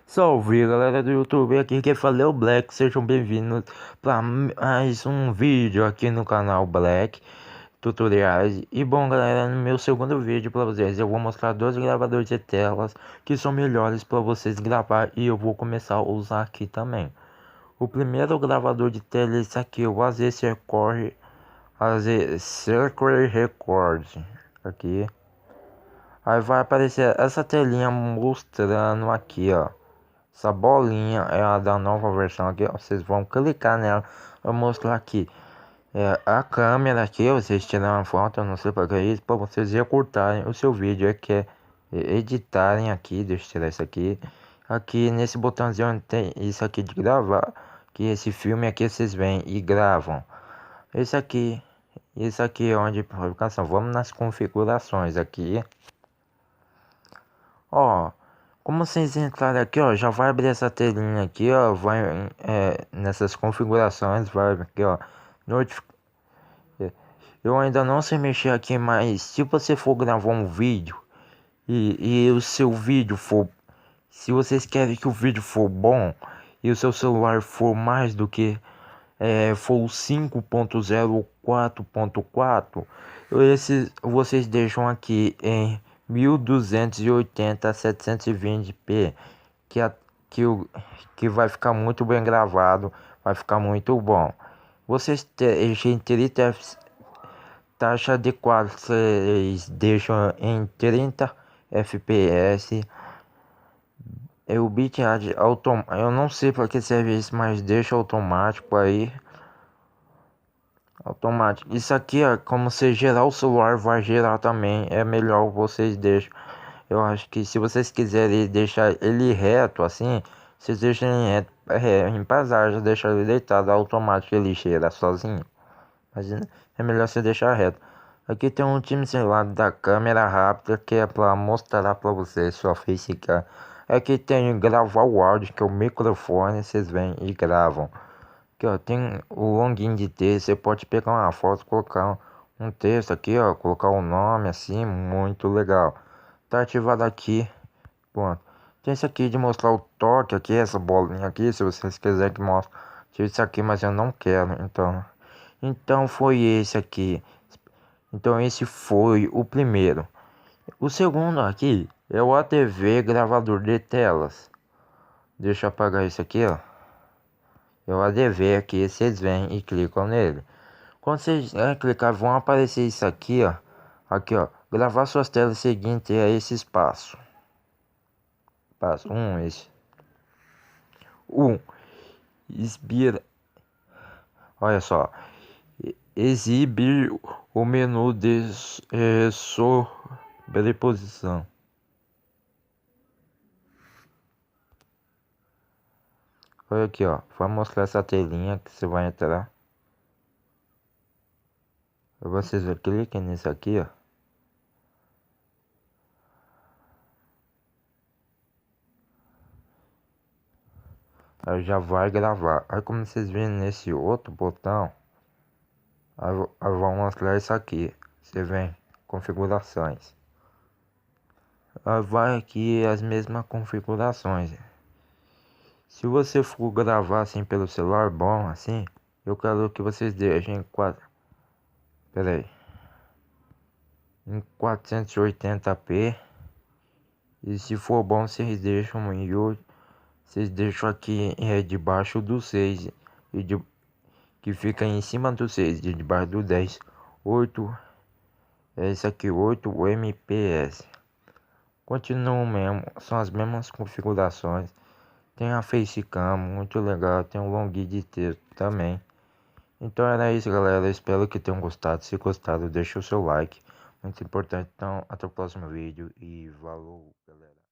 Salve galera do YouTube, aqui quem fala é o Black, sejam bem-vindos para mais um vídeo aqui no canal Black Tutoriais. E bom galera, no meu segundo vídeo para vocês eu vou mostrar dois gravadores de telas que são melhores para vocês gravar e eu vou começar a usar aqui também. O primeiro gravador de tela é esse aqui, o Acer Record aqui. Aí vai aparecer essa telinha mostrando aqui, ó. Essa bolinha é a da nova versão aqui, ó. Vocês vão clicar nela. Eu mostrar aqui a câmera aqui. Vocês tiram uma foto, eu não sei para que é isso. Para vocês recortarem o seu vídeo. É que é editarem aqui. Deixa eu tirar isso aqui. Aqui nesse botãozinho tem isso aqui de gravar. Que esse filme aqui vocês vêm e gravam. Esse aqui. Isso aqui é onde publicação. Vamos nas configurações aqui. Ó, como vocês entrarem aqui, ó, já vai abrir essa telinha aqui, ó, vai nessas configurações, vai aqui, ó, eu ainda não sei mexer aqui, mas se você for gravar um vídeo e o seu vídeo for, se vocês querem que o vídeo for bom e o seu celular for mais do que for o 5.0 ou 4.4, esses vocês deixam aqui em 1280 a 720p, que, que vai ficar muito bem gravado, vai ficar muito bom. Vocês deixem 30 taxa de quadro, vocês deixam em 30 fps. O bitrate automático, eu não sei para que serve isso, mas deixa automático aí. Automático. Isso aqui, ó, como você gerar o celular, vai gerar também. É melhor vocês deixam. Eu acho que se vocês quiserem deixar ele reto assim, vocês deixam ele reto, em paisagem, deixa ele deitado automático, ele cheira sozinho. Mas é melhor você deixar reto. Aqui tem um time celular da câmera rápida que é para mostrar para vocês sua facecam. Aqui tem gravar o áudio, que é o microfone, vocês vêm e gravam. Aqui ó, tem o login de texto, você pode pegar uma foto, colocar um texto aqui ó, colocar o nome assim, muito legal. Tá ativado aqui, pronto. Tem esse aqui de mostrar o toque aqui, essa bolinha aqui, se vocês quiserem que mostre. Tive isso aqui, mas eu não quero, então foi esse aqui. Então esse foi o primeiro. O segundo aqui é o ATV gravador de telas. Deixa eu apagar isso aqui, ó. É o ADV aqui, vocês vêm e clicam nele. Quando vocês clicar, vão aparecer isso aqui, ó. Aqui, ó. Gravar suas telas seguintes a esse espaço. Passo 1, esse. 1. Expira. Olha só. Exibir o menu de sobreposição. Olha aqui, ó. Vou mostrar essa telinha que você vai entrar. Vocês cliquem nisso aqui, ó. Aí já vai gravar. Aí como vocês veem nesse outro botão, aí vou mostrar isso aqui. Você vem configurações. Aí vai aqui as mesmas configurações. Se você for gravar assim pelo celular bom assim, eu quero que vocês deixem em 480p. E se for bom, vocês deixam vocês deixam aqui debaixo do 6 que fica em cima do 6 e debaixo do 10. 8, esse aqui 8 MPS. Continua mesmo, são as mesmas configurações. Tem a facecam, muito legal, tem um login de texto também. Então era isso galera, eu espero que tenham gostado. Se gostaram, deixa o seu like, muito importante. Então até o próximo vídeo e falou galera.